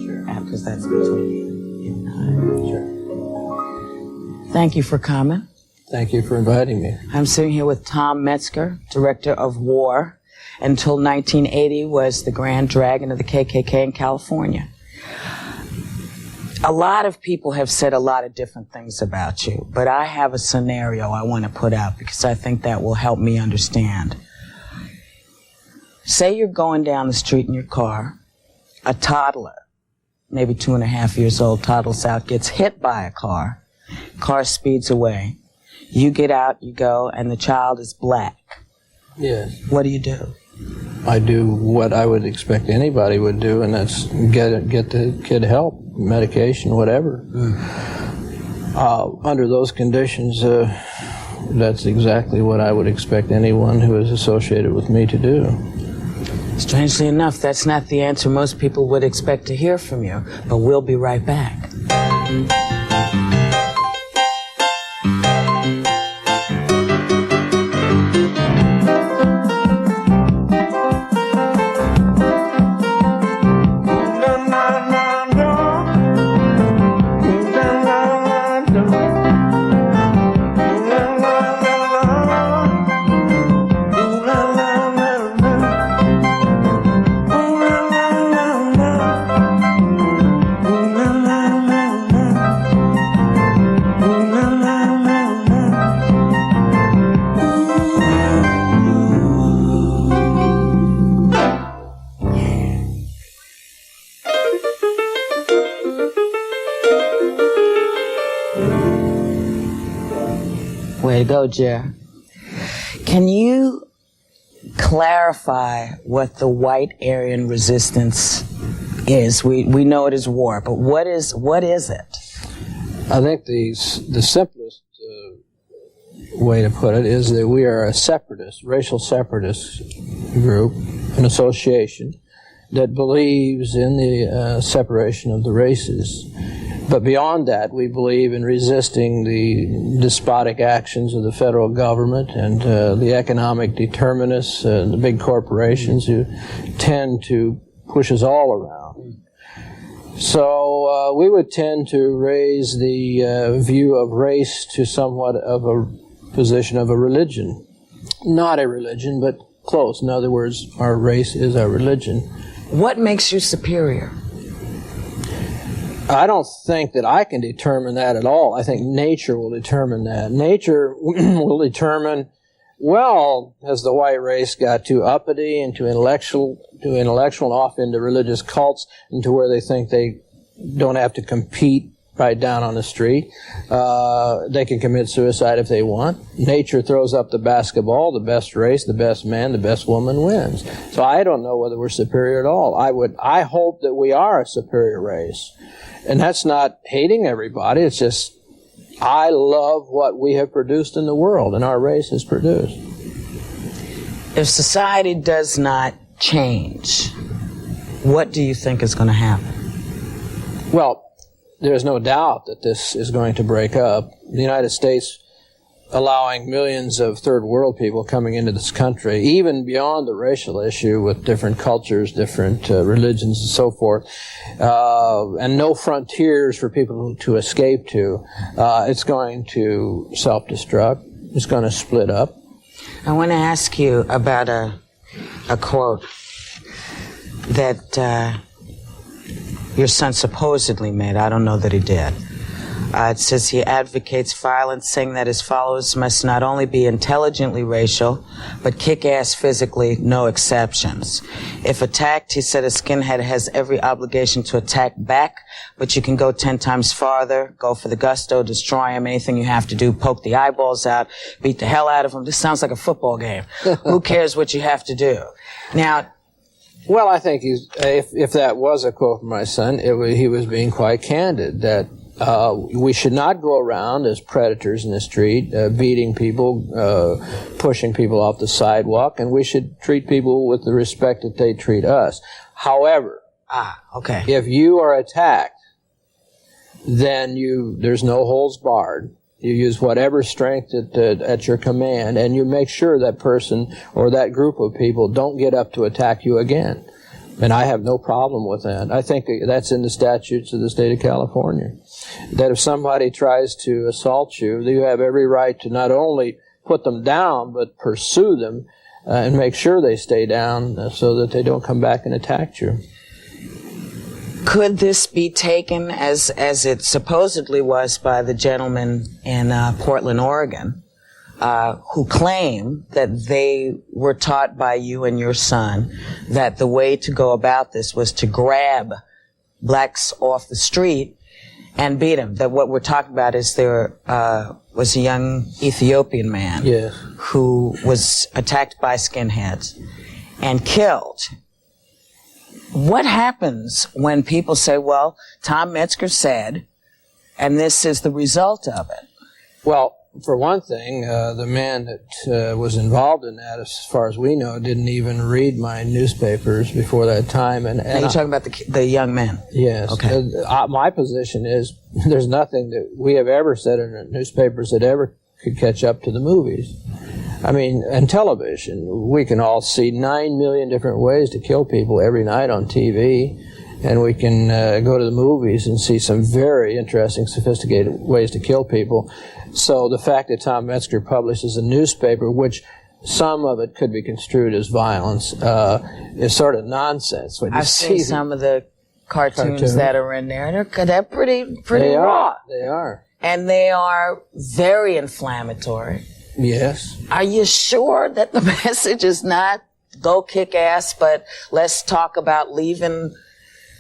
Sure. Because that's between you and I. Sure. Thank you for coming. Thank you for inviting me. I'm sitting here with Tom Metzger, Director of War. Until 1980 was the Grand Dragon of the KKK in California. A lot of people have said a lot of different things about you, but I have a scenario I want to put out because I think that will help me understand. Say you're going down the street in your car, a toddler, maybe 2.5 years old, toddles out, gets hit by a car speeds away. You get out, you go, and the child is black. Yes. What do you do? I do what I would expect anybody would do, and that's get the kid help, medication, whatever. Under those conditions, that's exactly what I would expect anyone who is associated with me to do. Strangely enough, that's not the answer most people would expect to hear from you, but we'll be right back. Way to go, Jer. Can you clarify what the white Aryan resistance is? We know it is war, but what is it? I think the simplest way to put it is that we are a separatist, racial separatist group, an association that believes in the separation of the races. But beyond that, we believe in resisting the despotic actions of the federal government and the economic determinists, the big corporations who tend to push us all around. So we would tend to raise the view of race to somewhat of a position of a religion. Not a religion, but close. In other words, our race is our religion. What makes you superior? I don't think that I can determine that at all. I think nature will determine that. Nature will determine, well, has the white race got too uppity and too intellectual and off into religious cults and to where they think they don't have to compete right down on the street. They can commit suicide if they want. Nature throws up the basketball, the best race, the best man, the best woman wins. So I don't know whether we're superior at all. I hope that we are a superior race. And that's not hating everybody. It's just, I love what we have produced in the world and our race has produced. If society does not change, what do you think is going to happen? Well, there's no doubt that this is going to break up. The United States allowing millions of third world people coming into this country, even beyond the racial issue with different cultures, different religions and so forth, and no frontiers for people to escape to, it's going to self-destruct. It's going to split up. I want to ask you about a quote that your son supposedly made. I don't know that he did. It says he advocates violence, saying that his followers must not only be intelligently racial, but kick-ass physically, no exceptions. If attacked, he said, a skinhead has every obligation to attack back, but you can go 10 times farther, go for the gusto, destroy him, anything you have to do, poke the eyeballs out, beat the hell out of him. This sounds like a football game. Who cares what you have to do? Now, well, I think if that was a quote from my son, he was being quite candid that we should not go around as predators in the street, beating people, pushing people off the sidewalk, and we should treat people with the respect that they treat us. However, if you are attacked, then there's no holds barred. You use whatever strength at your command, and you make sure that person or that group of people don't get up to attack you again. And I have no problem with that. I think that's in the statutes of the state of California. That if somebody tries to assault you, you have every right to not only put them down, but pursue them and make sure they stay down so that they don't come back and attack you. Could this be taken as it supposedly was by the gentleman in Portland, Oregon, who claim that they were taught by you and your son that the way to go about this was to grab blacks off the street and beat them? That what we're talking about is there was a young Ethiopian man who was attacked by skinheads and killed. What happens when people say, well, Tom Metzger said, and this is the result of it? Well, for one thing, the man that was involved in that, as far as we know, didn't even read my newspapers before that time. And you're talking about the young man? Yes. Okay. My position is there's nothing that we have ever said in the newspapers that ever could catch up to the movies. I mean, and television, we can all see 9 million different ways to kill people every night on TV. And we can go to the movies and see some very interesting, sophisticated ways to kill people. So the fact that Tom Metzger publishes a newspaper, which some of it could be construed as violence, is sort of nonsense. When you I've seen some of the cartoons that are in there. They're pretty raw. They are. And they are very inflammatory. Yes. Are you sure that the message is not go kick ass, but let's talk about leaving...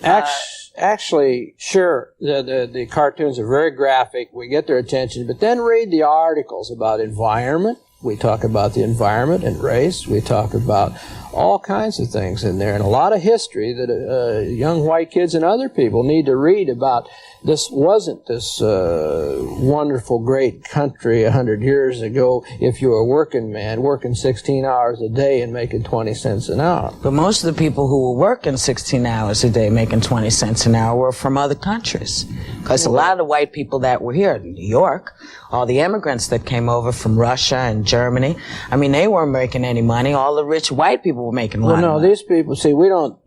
Actually, sure, the cartoons are very graphic. We get their attention, but then read the articles about environment. We talk about the environment and race. We talk about all kinds of things in there, and a lot of history that young white kids and other people need to read about. This wasn't this wonderful, great country 100 years ago if you were a working man, working 16 hours a day and making 20 cents an hour. But most of the people who were working 16 hours a day making 20 cents an hour were from other countries. Because a lot of the white people that were here in New York, all the immigrants that came over from Russia and Germany, I mean, they weren't making any money. All the rich white people were making money. Well, no, these people, see, we don't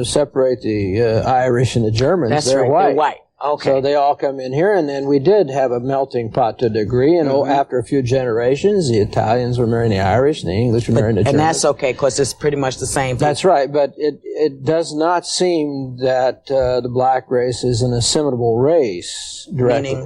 separate the Irish and the Germans. That's right, white. they're white. Okay. So they all come in here, and then we did have a melting pot to a degree, and after a few generations, the Italians were marrying the Irish, and the English were marrying the Germans. And that's okay, because it's pretty much the same thing. That's right, but it does not seem that the black race is an assimilable race, directly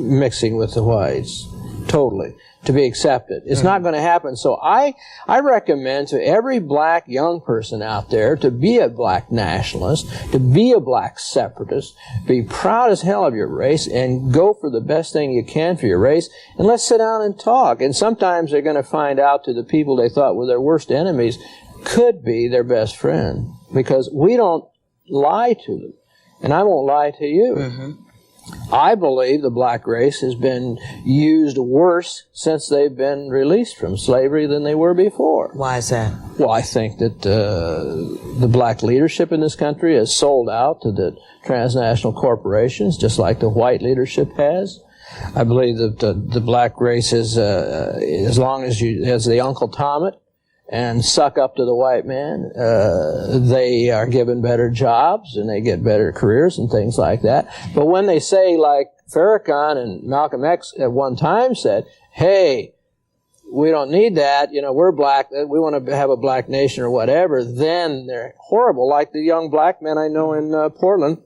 mixing with the whites, totally, to be accepted. It's not going to happen. So I recommend to every black young person out there to be a black nationalist, to be a black separatist, be proud as hell of your race, and go for the best thing you can for your race, and let's sit down and talk. And sometimes they're going to find out to the people they thought were their worst enemies could be their best friend, because we don't lie to them. And I won't lie to you. I believe the black race has been used worse since they've been released from slavery than they were before. Why is that? Well, I think that the black leadership in this country has sold out to the transnational corporations, just like the white leadership has. I believe that the black race is, as long as you, as the Uncle Tom it, and suck up to the white man, they are given better jobs and they get better careers and things like that. But when they say, like Farrakhan and Malcolm X at one time said, hey, we don't need that, you know, we're black, we want to have a black nation or whatever, then they're horrible. Like the young black man I know in Portland,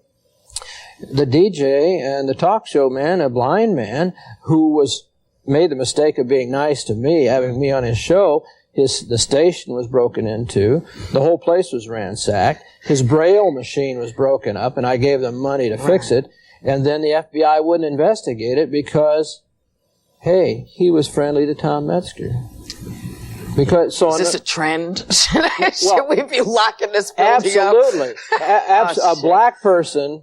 the DJ and the talk show man, a blind man, who made the mistake of being nice to me, having me on his show. The station was broken into. The whole place was ransacked. His Braille machine was broken up, and I gave them money to fix it. And then the FBI wouldn't investigate it because, hey, he was friendly to Tom Metzger. Because so is this a trend? Should we be locking this building up? Absolutely. A black person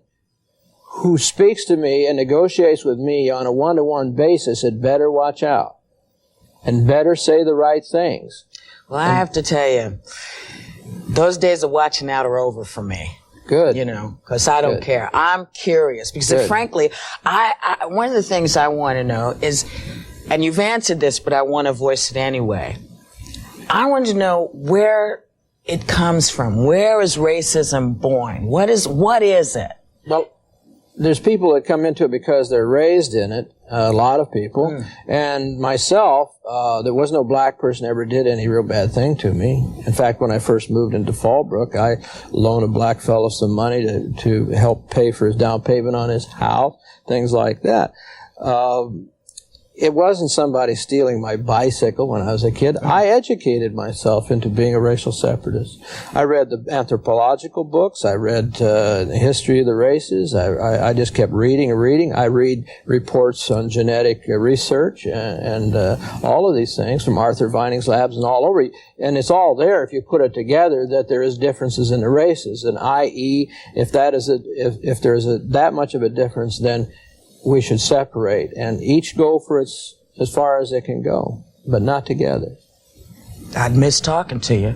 who speaks to me and negotiates with me on a one-to-one basis had better watch out. And better say the right things. Well, I have to tell you, those days of watching out are over for me. Good. You know, because I don't care. I'm curious because, frankly, one of the things I want to know is, and you've answered this, but I want to voice it anyway. I want to know where it comes from. Where is racism born? What is it? Well, there's people that come into it because they're raised in it, a lot of people. And myself, there was no black person ever did any real bad thing to me. In fact, when I first moved into Fallbrook, I loaned a black fellow some money to help pay for his down payment on his house, things like that. It wasn't somebody stealing my bicycle when I was a kid. I educated myself into being a racial separatist. I read the anthropological books. I read the history of the races. I just kept reading and reading. I read reports on genetic research and all of these things from Arthur Vining's labs and all over. And it's all there if you put it together that there is differences in the races. And i.e., if there's that much of a difference, then we should separate and each go for its as far as it can go, but not together. I'd miss talking to you.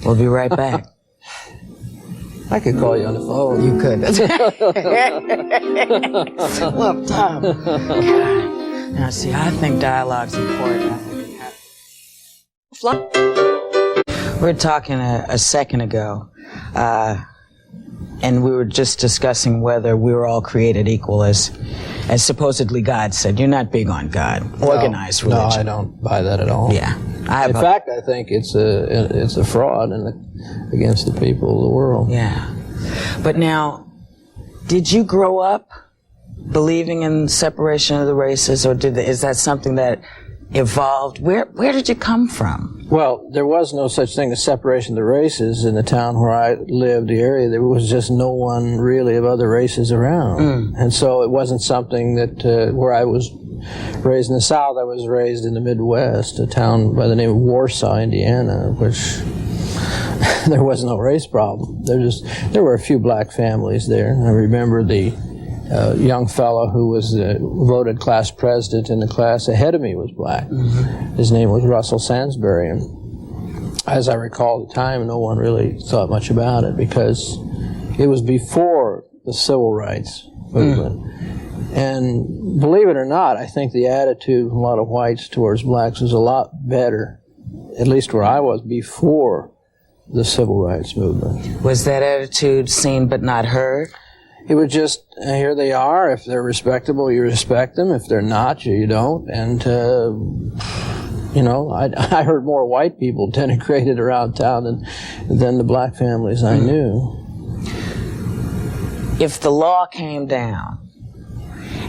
We'll be right back. I could call you on the phone. You could. Well, Tom. God. Now, see, I think dialogue's important. We were talking a second ago, and we were just discussing whether we were all created equal, as supposedly God said. You're not big on God, organized religion. No, I don't buy that at all. Yeah. In fact, I think it's a fraud against the people of the world. Yeah. But now, did you grow up believing in separation of the races, or is that something that evolved? Where did you come from? Well, there was no such thing as separation of the races in the town where I lived, the area. There was just no one really of other races around. And so it wasn't something that, where I was raised in the South, I was raised in the Midwest, a town by the name of Warsaw, Indiana, which there was no race problem. There were a few black families there. I remember the young fellow who was voted class president in the class ahead of me was black. His name was Russell Sansbury, and as I recall at the time, no one really thought much about it because it was before the civil rights movement. And believe it or not, I think the attitude of a lot of whites towards blacks was a lot better, at least where I was, before the civil rights movement. Was that attitude seen but not heard? It was just, here they are. If they're respectable, you respect them. If they're not, you don't. And, I heard more white people denigrated around town than the black families I knew. If the law came down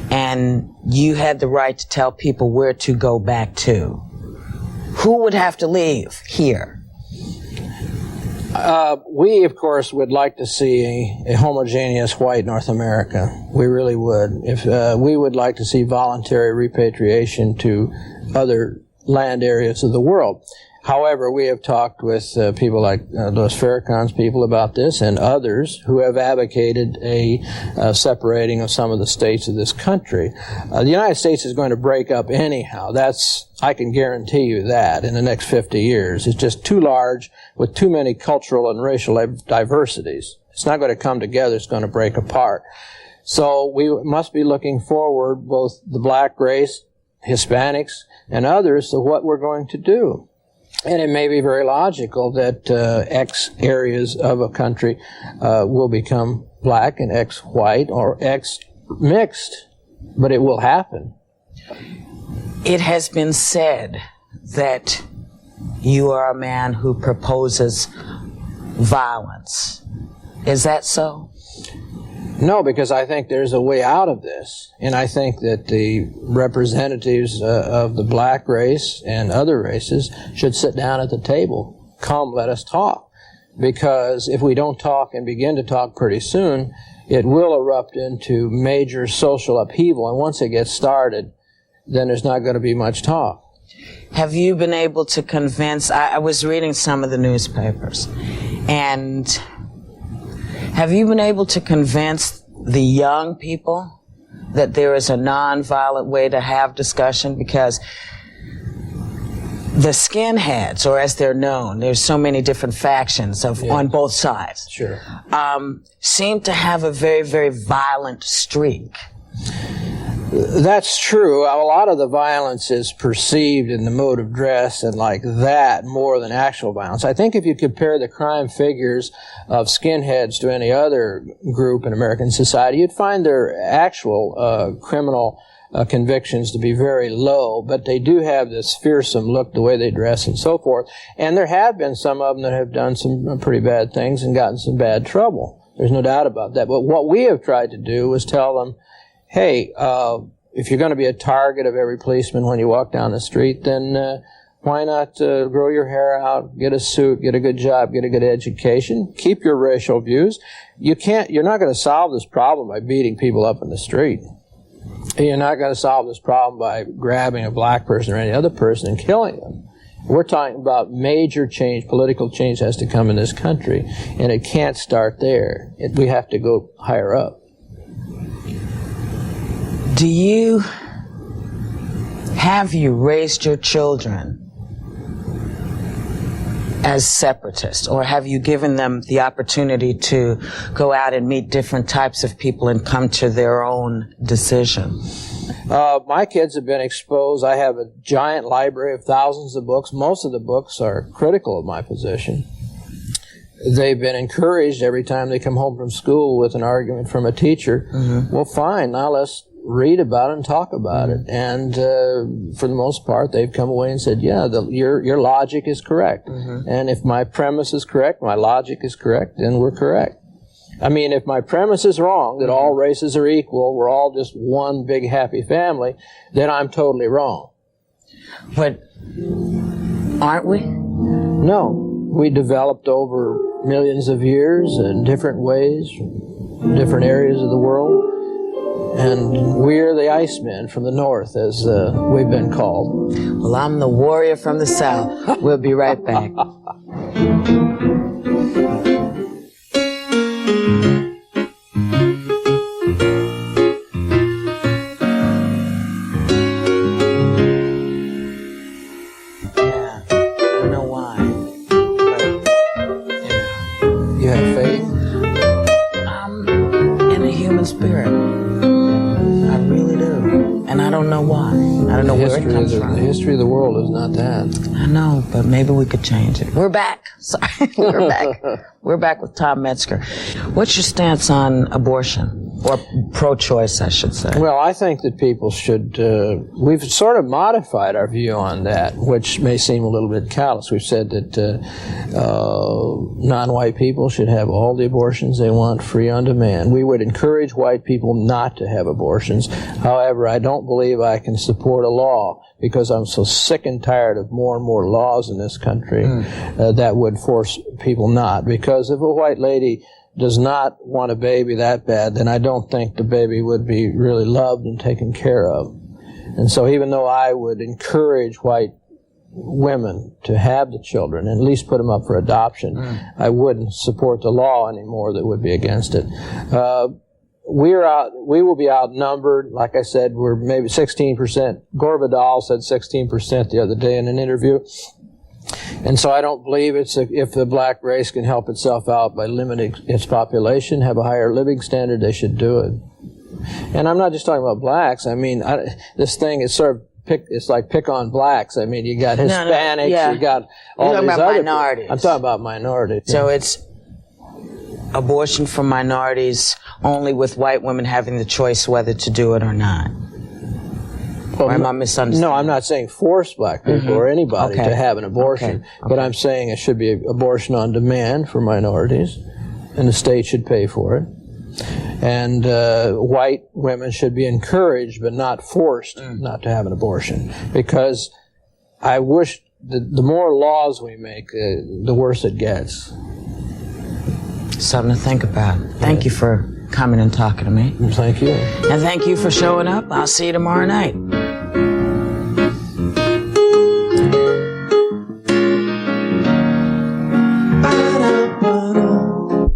and you had the right to tell people where to go back to, who would have to leave here? We, of course, would like to see a homogeneous white North America. We really would. If we would like to see voluntary repatriation to other land areas of the world. However, we have talked with people like Louis Farrakhan's people about this and others who have advocated a separating of some of the states of this country. The United States is going to break up anyhow. I can guarantee you that in the next 50 years. It's just too large with too many cultural and racial diversities. It's not going to come together. It's going to break apart. So we must be looking forward, both the black race, Hispanics, and others, to what we're going to do. And it may be very logical that X areas of a country will become black and X white or X mixed, but it will happen. It has been said that you are a man who proposes violence. Is that so? No, because I think there's a way out of this. And I think that the representatives of the black race and other races should sit down at the table. Come, let us talk. Because if we don't talk and begin to talk pretty soon, it will erupt into major social upheaval. And once it gets started, then there's not going to be much talk. Have you been able to convince, I was reading some of the newspapers, and have you been able to convince the young people that there is a nonviolent way to have discussion? Because the skinheads, or as they're known, there's so many different factions on both sides, seem to have a very, very violent streak. That's true. A lot of the violence is perceived in the mode of dress and like that more than actual violence. I think if you compare the crime figures of skinheads to any other group in American society, you'd find their actual criminal convictions to be very low, but they do have this fearsome look, the way they dress and so forth. And there have been some of them that have done some pretty bad things and gotten some bad trouble. There's no doubt about that. But what we have tried to do is tell them, hey, if you're going to be a target of every policeman when you walk down the street, then why not grow your hair out, get a suit, get a good job, get a good education, keep your racial views. You're not going to solve this problem by beating people up in the street. You're not going to solve this problem by grabbing a black person or any other person and killing them. We're talking about major change, political change has to come in this country, and it can't start there. We have to go higher up. Have you raised your children as separatists, or have you given them the opportunity to go out and meet different types of people and come to their own decision? My kids have been exposed. I have a giant library of thousands of books. Most of the books are critical of my position. They've been encouraged every time they come home from school with an argument from a teacher. Mm-hmm. Well, fine, now let's read about it and talk about it. And for the most part, they've come away and said, yeah, your logic is correct. Mm-hmm. And if my premise is correct, my logic is correct, then we're correct. I mean, if my premise is wrong, that all races are equal, we're all just one big happy family, then I'm totally wrong. But aren't we? No. We developed over millions of years in different ways, different areas of the world. And we're the Icemen from the north, as we've been called. Well, I'm the warrior from the south. We'll be right back. The history of the world is not that. I know, but maybe we could change it. We're back. Sorry, we're back. We're back with Tom Metzger. What's your stance on abortion? Or pro-choice, I should say. Well, I think that people should, we've sort of modified our view on that, which may seem a little bit callous. We've said that non-white people should have all the abortions they want free on demand. We would encourage white people not to have abortions. However, I don't believe I can support a law, because I'm so sick and tired of more and more laws in this country that would force people not. Because if a white lady does not want a baby that bad, then I don't think the baby would be really loved and taken care of. And so even though I would encourage white women to have the children, and at least put them up for adoption, I wouldn't support the law anymore that would be against it. We will be outnumbered. Like I said, we're maybe 16%. Gore Vidal said 16% the other day in an interview. And so I don't believe if the black race can help itself out by limiting its population, have a higher living standard, they should do it. And I'm not just talking about blacks. I mean, this thing is sort of it's like pick on blacks. I mean, you got Hispanics, you got all these other minorities. I'm talking about minorities. So it's abortion for minorities only with white women having the choice whether to do it or not. Well, or am I misunderstanding? No, I'm not saying force black people or anybody to have an abortion, but I'm saying it should be abortion on demand for minorities, and the state should pay for it. And white women should be encouraged but not forced not to have an abortion, because I wish the more laws we make, the worse it gets. Something to think about. Thank you for coming and talking to me. Thank you. And thank you for showing up. I'll see you tomorrow night.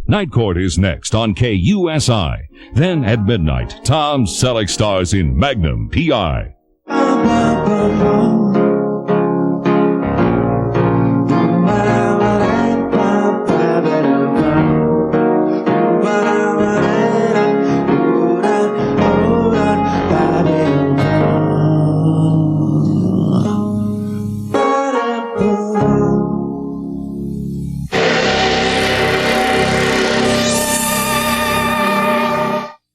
Night Court is next on KUSI. Then at midnight, Tom Selleck stars in Magnum P.I.